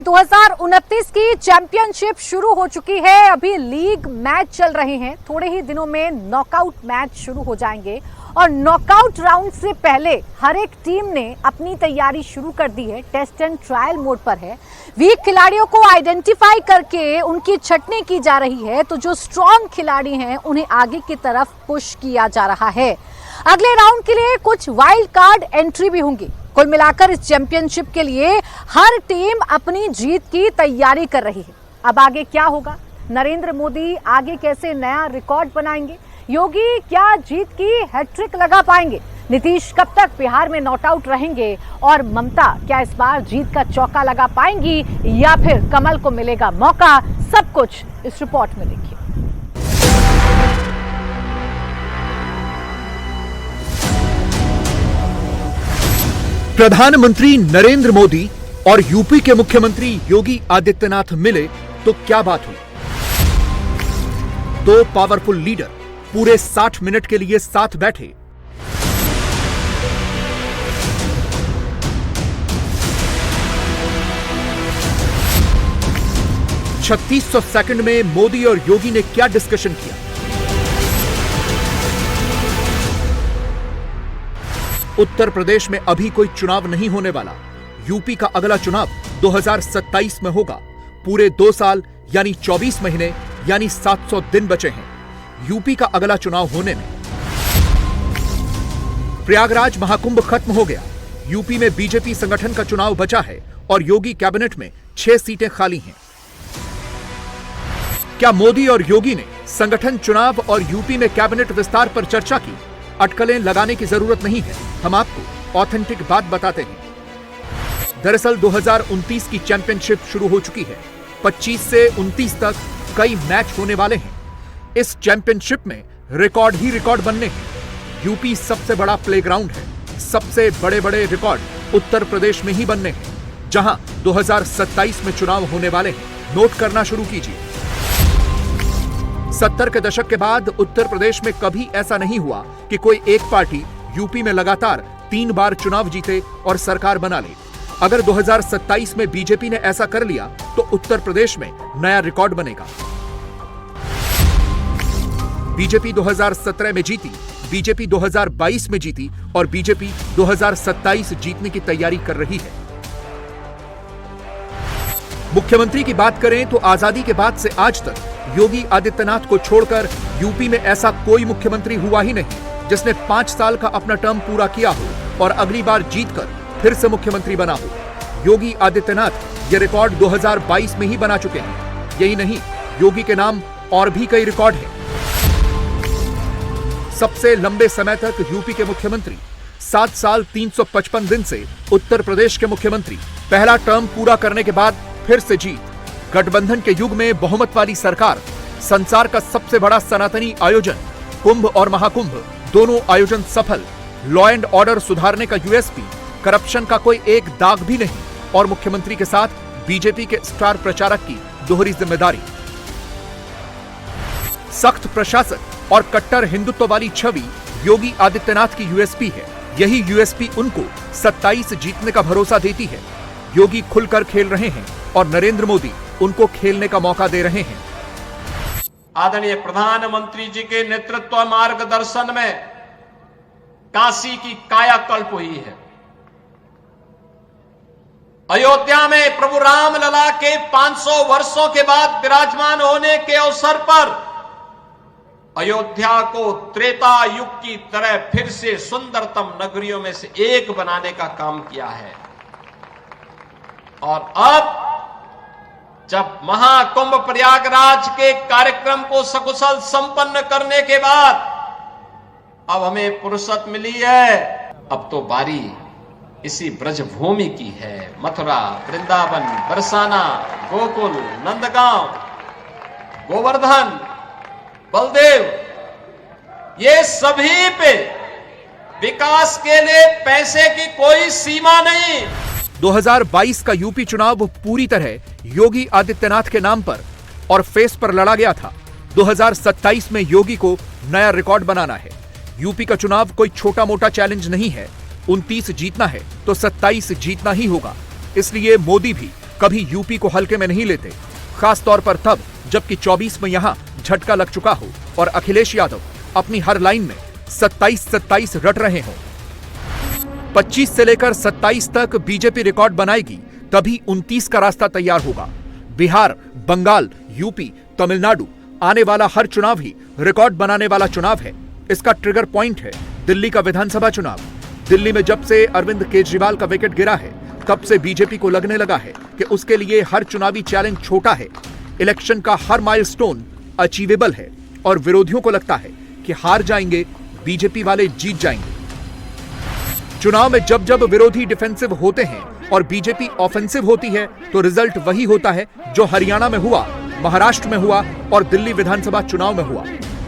2029 की चैंपियनशिप शुरू हो चुकी है। अभी लीग मैच चल रहे हैं। थोड़े ही दिनों में नॉकआउट मैच शुरू हो जाएंगे और नॉकआउट राउंड से पहले हर एक टीम ने अपनी तैयारी शुरू कर दी है। टेस्ट एंड ट्रायल मोड पर है। वीक खिलाड़ियों को आइडेंटिफाई करके उनकी छटनी की जा रही है, तो जो स्ट्रॉन्ग खिलाड़ी हैं उन्हें आगे की तरफ पुश किया जा रहा है। अगले राउंड के लिए कुछ वाइल्ड कार्ड एंट्री भी होंगी। कुल मिलाकर इस चैंपियनशिप के लिए हर टीम अपनी जीत की तैयारी कर रही है। अब आगे क्या होगा? नरेंद्र मोदी आगे कैसे नया रिकॉर्ड बनाएंगे? योगी क्या जीत की हैट्रिक लगा पाएंगे? नीतीश कब तक बिहार में नॉट आउट रहेंगे? और ममता क्या इस बार जीत का चौका लगा पाएंगी या फिर कमल को मिलेगा मौका? सब कुछ इस रिपोर्ट में देखिए। प्रधानमंत्री नरेंद्र मोदी और यूपी के मुख्यमंत्री योगी आदित्यनाथ मिले तो क्या बात हुई? दो पावरफुल लीडर पूरे 60 मिनट के लिए साथ बैठे। छत्तीस 3600 सेकंड में मोदी और योगी ने क्या डिस्कशन किया? उत्तर प्रदेश में अभी कोई चुनाव नहीं होने वाला। यूपी का अगला चुनाव 2027 में होगा। पूरे 2 साल यानी 24 महीने यानी 700 दिन बचे हैं यूपी का अगला चुनाव होने में। प्रयागराज महाकुंभ खत्म हो गया। यूपी में बीजेपी संगठन का चुनाव बचा है और योगी कैबिनेट में 6 सीटें खाली हैं। क्या मोदी और योगी ने संगठन चुनाव और यूपी में कैबिनेट विस्तार पर चर्चा की? अटकलें लगाने की जरूरत नहीं है, हम आपको ऑथेंटिक बात बताते हैं। दरअसल 2029 की चैंपियनशिप शुरू हो चुकी है। 25 से 29 तक कई मैच होने वाले हैं। इस चैंपियनशिप में रिकॉर्ड ही रिकॉर्ड बनने हैं। यूपी सबसे बड़ा प्लेग्राउंड है। सबसे बड़े बड़े रिकॉर्ड उत्तर प्रदेश में ही बनने हैं, जहां 2027 में चुनाव होने वाले हैं। नोट करना शुरू कीजिए। 70 के दशक के बाद उत्तर प्रदेश में कभी ऐसा नहीं हुआ कि कोई एक पार्टी यूपी में लगातार 3 बार चुनाव जीते और सरकार बना ले। अगर 2027 में बीजेपी ने ऐसा कर लिया तो उत्तर प्रदेश में नया रिकॉर्ड बनेगा। बीजेपी 2017 में जीती, बीजेपी 2022 में जीती और बीजेपी 2027 जीतने की तैयारी कर रही है। मुख्यमंत्री की बात करें तो आजादी के बाद से आज तक योगी आदित्यनाथ को छोड़कर यूपी में ऐसा कोई मुख्यमंत्री हुआ ही नहीं जिसने 5 साल का अपना टर्म पूरा किया हो और अगली बार जीतकर फिर से मुख्यमंत्री बना हो। योगी आदित्यनाथ ये रिकॉर्ड 2022 में ही बना चुके हैं। यही नहीं, योगी के नाम और भी कई रिकॉर्ड हैं। सबसे लंबे समय तक यूपी के मुख्यमंत्री, 7 साल 355 दिन से उत्तर प्रदेश के मुख्यमंत्री, पहला टर्म पूरा करने के बाद फिर से जीत, गठबंधन के युग में बहुमत वाली सरकार, संसार का सबसे बड़ा सनातनी आयोजन, कुंभ और महाकुंभ दोनों आयोजन सफल, लॉ एंड ऑर्डर सुधारने का यूएसपी, करप्शन का कोई एक दाग भी नहीं और मुख्यमंत्री के साथ बीजेपी के स्टार प्रचारक की दोहरी जिम्मेदारी। सख्त प्रशासक और कट्टर हिंदुत्व वाली छवि योगी आदित्यनाथ की यूएसपी है। यही यूएसपी उनको 27 जीतने का भरोसा देती है। योगी खुलकर खेल रहे हैं और नरेंद्र मोदी उनको खेलने का मौका दे रहे हैं। आदरणीय प्रधानमंत्री जी के नेतृत्व मार्गदर्शन में काशी की कायाकल्प हुई है। अयोध्या में प्रभु राम लला के 500 वर्षों के बाद विराजमान होने के अवसर पर अयोध्या को त्रेता युग की तरह फिर से सुंदरतम नगरियों में से एक बनाने का काम किया है। और अब जब महाकुंभ प्रयागराज के कार्यक्रम को सकुशल संपन्न करने के बाद अब हमें फुर्सत मिली है, अब तो बारी इसी ब्रजभूमि की है। मथुरा, वृंदावन, बरसाना, गोकुल, नंदगांव, गोवर्धन, बलदेव, ये सभी पे विकास के लिए पैसे की कोई सीमा नहीं। 2022 का यूपी चुनाव पूरी तरह योगी आदित्यनाथ के नाम पर और फेस पर लड़ा गया था। 2027 में योगी को नया रिकॉर्ड बनाना है। यूपी का चुनाव कोई छोटा मोटा चैलेंज नहीं है। 29 जीतना है तो 27 जीतना ही होगा। इसलिए मोदी भी कभी यूपी को हल्के में नहीं लेते, खास तौर पर तब जबकि 24 में यहां झटका लग चुका हो और अखिलेश यादव अपनी हर लाइन में 27-27 रट रहे हों। 25 से लेकर 27 तक बीजेपी रिकॉर्ड बनाएगी, तभी 29 का रास्ता तैयार होगा। बिहार, बंगाल, यूपी, तमिलनाडु, आने वाला हर चुनाव ही रिकॉर्ड बनाने वाला चुनाव है। इसका ट्रिगर पॉइंट है दिल्ली का विधानसभा चुनाव। दिल्ली में जब से अरविंद केजरीवाल का विकेट गिरा है, तब से बीजेपी को लगने लगा है कि उसके लिए हर चुनावी चैलेंज छोटा है, इलेक्शन का हर माइलस्टोन अचीवेबल है और विरोधियों को लगता है कि हार जाएंगे, बीजेपी वाले जीत जाएंगे। चुनाव में जब जब विरोधी डिफेंसिव होते हैं और बीजेपी ऑफेंसिव होती है, तो रिजल्ट वही होता है जो हरियाणा में हुआ, महाराष्ट्र में हुआ और दिल्ली विधानसभा चुनाव में हुआ।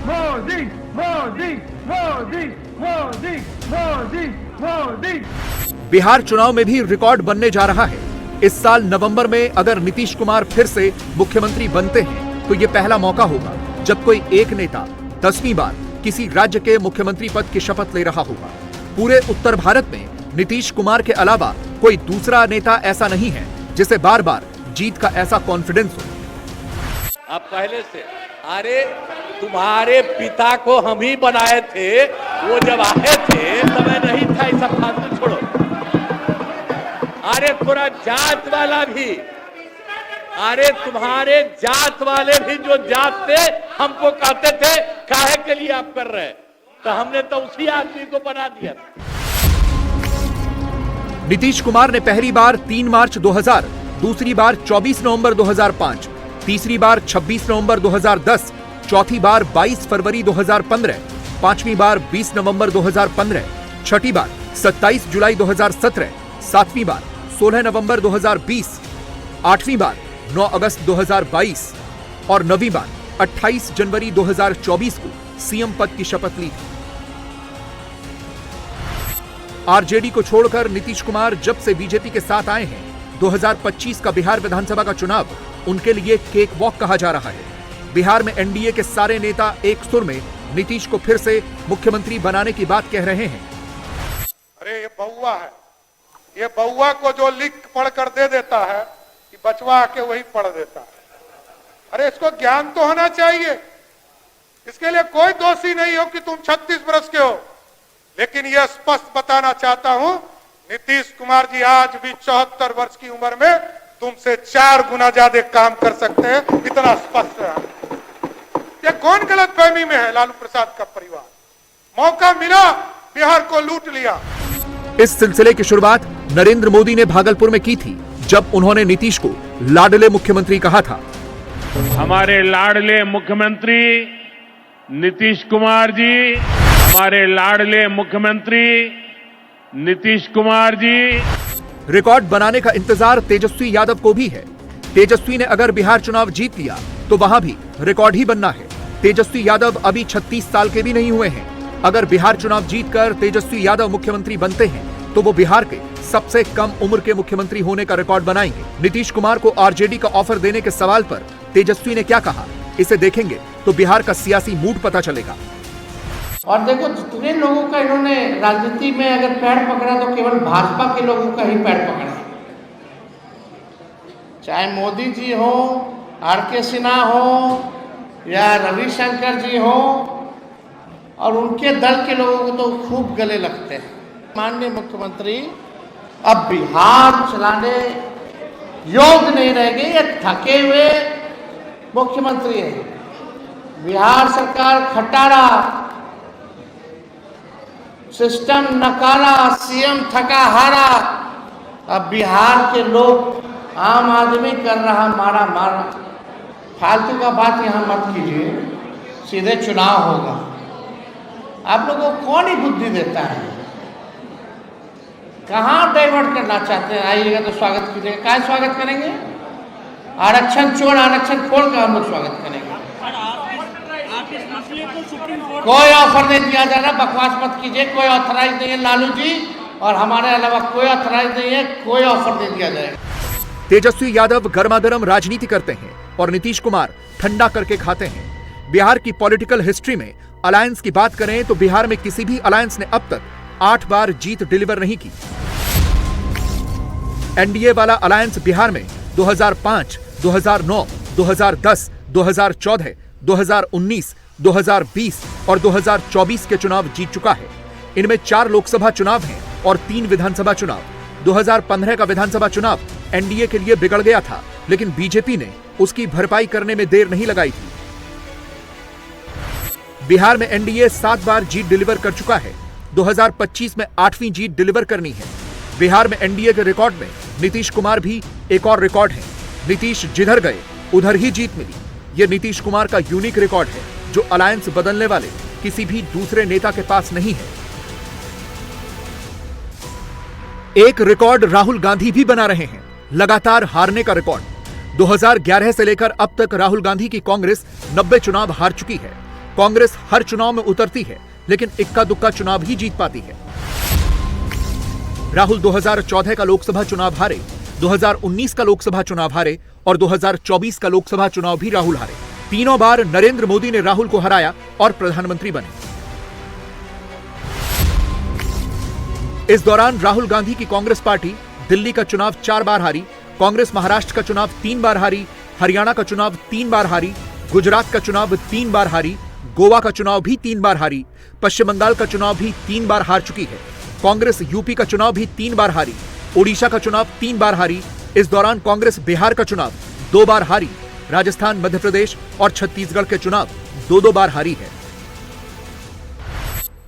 मोदी मोदी मोदी मोदी मोदी मोदी। बिहार चुनाव में भी रिकॉर्ड बनने जा रहा है। इस साल नवंबर में अगर नीतीश कुमार फिर से मुख्यमंत्री बनते हैं, तो यह पहला मौका होगा जब कोई एक नेता 10वीं बार किसी राज्य के मुख्यमंत्री पद की शपथ ले रहा होगा। पूरे उत्तर भारत में नीतीश कुमार के अलावा कोई दूसरा नेता ऐसा नहीं है जिसे बार बार जीत का ऐसा कॉन्फिडेंस हो। अब पहले से, अरे तुम्हारे पिता को हम ही बनाए थे, वो जब आए थे तब नहीं था, ऐसा फालतू छोड़ो। अरे पूरा जात वाला भी, अरे तुम्हारे जात वाले भी जो जात थे हमको कहते थे काहे के लिए आप कर रहे हैं, तो हमने तो उसी आदमी को बना दिया। नीतीश कुमार ने पहली बार 3 मार्च 2000, दूसरी बार 24 नवंबर 2005, तीसरी बार 26 नवंबर 2010, चौथी बार 22 फरवरी 2015, पांचवी बार 20 नवंबर 2015, छठी बार 27 जुलाई 2017, सातवीं बार 16 नवंबर 2020, आठवीं बार 9 अगस्त 2022 और नवीं बार 28 जनवरी 2024 को सीएम पद की शपथ ली थी। आरजेडी को छोड़कर नीतीश कुमार जब से बीजेपी के साथ आए हैं, 2025 का बिहार विधानसभा का चुनाव उनके लिए केक वॉक कहा जा रहा है। बिहार में एनडीए के सारे नेता एक सुर में नीतीश को फिर से मुख्यमंत्री बनाने की बात कह रहे हैं। अरे ये बउआ है, ये बउआ को जो लिख पढ़ कर दे देता है कि बचवा आके वही पढ़ देता है। अरे इसको ज्ञान तो होना चाहिए। इसके लिए कोई दोषी नहीं हो कि तुम 36 वर्ष के हो, लेकिन यह स्पष्ट बताना चाहता हूं, नीतीश कुमार जी आज भी 74 वर्ष की उम्र में तुमसे 4 गुना ज्यादा काम कर सकते हैं, इतना स्पष्ट है। ये कौन गलतफहमी में है? लालू प्रसाद का परिवार, मौका मिला बिहार को लूट लिया। इस सिलसिले की शुरुआत नरेंद्र मोदी ने भागलपुर में की थी, जब उन्होंने नीतीश को लाडले मुख्यमंत्री कहा था। हमारे लाडले मुख्यमंत्री नीतीश कुमार जी, हमारे लाडले मुख्यमंत्री नीतीश कुमार जी। रिकॉर्ड बनाने का इंतजार तेजस्वी यादव को भी है। तेजस्वी ने अगर बिहार चुनाव जीत लिया तो वहां भी रिकॉर्ड ही बनना है। तेजस्वी यादव अभी 36 साल के भी नहीं हुए हैं। अगर बिहार चुनाव जीतकर तेजस्वी यादव मुख्यमंत्री बनते हैं, तो वो बिहार के सबसे कम उम्र के मुख्यमंत्री होने का रिकॉर्ड बनाएंगे। नीतीश कुमार को आरजेडी का ऑफर देने के सवाल पर तेजस्वी ने क्या कहा, इसे देखेंगे तो बिहार का सियासी मूड पता चलेगा। और देखो, जितने लोगों का इन्होंने राजनीति में अगर पैर पकड़ा तो केवल भाजपा के लोगों का ही पैर पकड़ा। चाहे मोदी जी हो, आर.के. सिन्हा हो या रविशंकर जी हो, और उनके दल के लोगों को तो खूब गले लगते हैं। माननीय मुख्यमंत्री अब बिहार चलाने योग्य नहीं रहेंगे, ये थके हुए मुख्यमंत्री है। बिहार सरकार खटारा, सिस्टम नकारा, सीएम थका हारा। अब बिहार के लोग, आम आदमी कर रहा मारा मारा। फालतू का बात यहाँ मत कीजिए, सीधे चुनाव होगा। आप लोगों को कौन ही बुद्धि देता है? कहाँ डाइवर्ट करना चाहते हैं? आइएगा तो स्वागत कीजिएगा। क्या स्वागत करेंगे? आरक्षण छोड़, आरक्षण खोल कर हम लोग स्वागत करेंगे। कोई ऑफर नहीं दिया जा रहा, बकवास मत कीजिए। कोई ऑथराइज नहीं है लालू जी, और हमारे अलावा कोई ऑथराइज नहीं है, कोई ऑफर नहीं दिया जाएगा। तेजस्वी यादव गर्मागर्म राजनीति करते हैं और नीतीश कुमार ठंडा करके खाते हैं। बिहार की पॉलिटिकल हिस्ट्री में अलायंस की बात करें तो बिहार में किसी भी अलायंस ने अब तक 8 बार जीत डिलीवर नहीं की। एनडीए वाला अलायंस बिहार में 2005, 2009, 2010, 2014, 2019, 2020 और 2024 के चुनाव जीत चुका है। इनमें 4 लोकसभा चुनाव हैं और 3 विधानसभा चुनाव। 2015 का विधानसभा चुनाव एनडीए के लिए बिगड़ गया था, लेकिन बीजेपी ने उसकी भरपाई करने में देर नहीं लगाई थी। बिहार में एनडीए 7 बार जीत डिलीवर कर चुका है। 2025 में 8वीं जीत डिलीवर करनी है। बिहार में एनडीए के रिकॉर्ड में नीतीश कुमार भी एक और रिकॉर्ड है। नीतीश जिधर गए उधर ही जीत मिली। यह नीतीश कुमार का यूनिक रिकॉर्ड है, जो अलायंस बदलने वाले किसी भी दूसरे नेता के पास नहीं है। एक रिकॉर्ड राहुल गांधी भी बना रहे हैं, लगातार हारने का रिकॉर्ड। 2011 से लेकर अब तक राहुल गांधी की कांग्रेस 90 चुनाव हार चुकी है। कांग्रेस हर चुनाव में उतरती है, लेकिन इक्का दुक्का चुनाव ही जीत पाती है। राहुल 2014 का लोकसभा चुनाव हारे, 2019 का लोकसभा चुनाव हारे और 2024 का लोकसभा चुनाव भी राहुल हारे। तीनों बार नरेंद्र मोदी ने राहुल को हराया और प्रधानमंत्री बने। इस दौरान राहुल गांधी की कांग्रेस पार्टी दिल्ली का चुनाव 4 बार हारी, कांग्रेस महाराष्ट्र का चुनाव 3 बार हारी, हरियाणा का चुनाव 3 बार हारी, गुजरात का चुनाव 3 बार हारी, गोवा का चुनाव भी 3 बार हारी, पश्चिम बंगाल का चुनाव भी 3 बार हार चुकी है। कांग्रेस यूपी का चुनाव भी 3 बार हारी, ओडिशा का चुनाव 3 बार हारी। इस दौरान कांग्रेस बिहार का चुनाव 2 बार हारी, राजस्थान, मध्य प्रदेश और छत्तीसगढ़ के चुनाव 2-2 बार हारी है।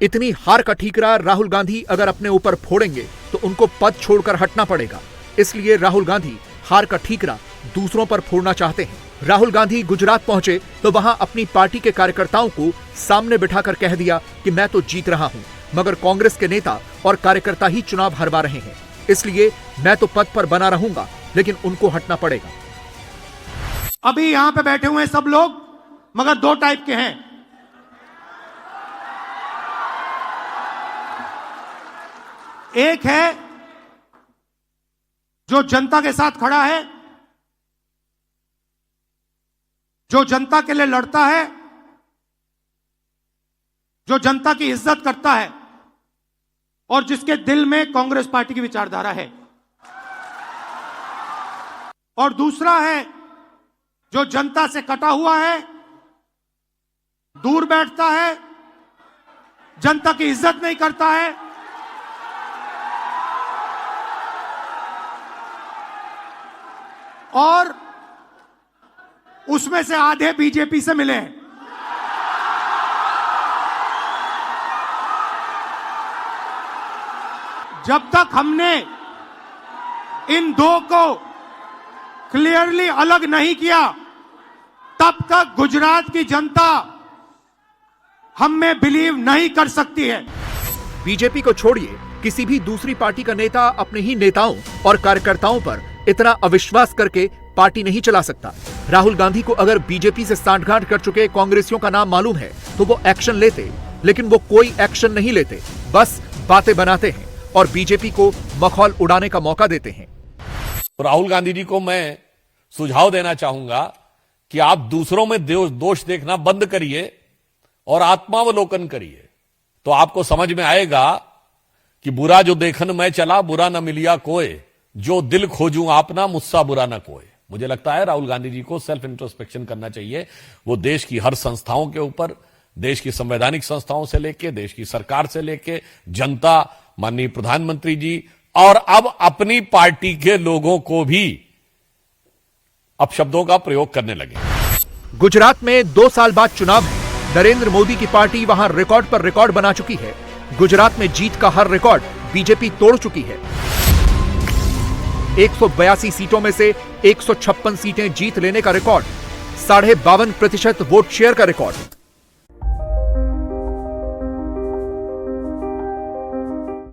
इतनी हार का ठीकरा राहुल गांधी अगर अपने ऊपर फोड़ेंगे तो उनको पद छोड़कर हटना पड़ेगा। इसलिए राहुल गांधी हार का ठीकरा दूसरों पर फोड़ना चाहते हैं। राहुल गांधी गुजरात पहुंचे तो वहां अपनी पार्टी के कार्यकर्ताओं को सामने बिठाकर कह दिया कि मैं तो जीत रहा हूं, मगर कांग्रेस के नेता और कार्यकर्ता ही चुनाव हरवा रहे हैं, इसलिए मैं तो पद पर बना रहूंगा, लेकिन उनको हटना पड़ेगा। अभी यहां पे बैठे हुए सब लोग मगर 2 टाइप के हैं। एक है जो जनता के साथ खड़ा है, जो जनता के लिए लड़ता है, जो जनता की इज्जत करता है और जिसके दिल में कांग्रेस पार्टी की विचारधारा है। और दूसरा है जो जनता से कटा हुआ है, दूर बैठता है, जनता की इज्जत नहीं करता है और उसमें से आधे बीजेपी से मिले हैं। जब तक हमने इन 2 को क्लियरली अलग नहीं किया, तब तक गुजरात की जनता हम में बिलीव नहीं कर सकती है। बीजेपी को छोड़िए, किसी भी दूसरी पार्टी का नेता अपने ही नेताओं और कार्यकर्ताओं पर इतना अविश्वास करके पार्टी नहीं चला सकता। राहुल गांधी को अगर बीजेपी से सांठगांठ कर चुके कांग्रेसियों का नाम मालूम है तो वो एक्शन लेते, लेकिन वो कोई एक्शन नहीं लेते, बस बातें बनाते हैं और बीजेपी को मखौल उड़ाने का मौका देते हैं। राहुल गांधी जी को मैं सुझाव देना चाहूंगा कि आप दूसरों में दोष देखना बंद करिए और आत्मावलोकन करिए, तो आपको समझ में आएगा कि बुरा जो देखन मैं चला, बुरा न मिलिया कोई, जो दिल खोजूं आपना, मुझसा बुरा न कोई। मुझे लगता है राहुल गांधी जी को सेल्फ इंट्रोस्पेक्शन करना चाहिए। वो देश की हर संस्थाओं के ऊपर, देश की संवैधानिक संस्थाओं से लेके, देश की सरकार से लेके, जनता, माननीय प्रधानमंत्री जी और अब अपनी पार्टी के लोगों को भी अपशब्दों का प्रयोग करने लगे। गुजरात में 2 साल बाद चुनाव है। नरेंद्र मोदी की पार्टी वहां रिकॉर्ड पर रिकॉर्ड बना चुकी है। गुजरात में जीत का हर रिकॉर्ड बीजेपी तोड़ चुकी है। 182 सीटों में से 156 सीटें जीत लेने का रिकॉर्ड, 52.5% वोट शेयर का रिकॉर्ड,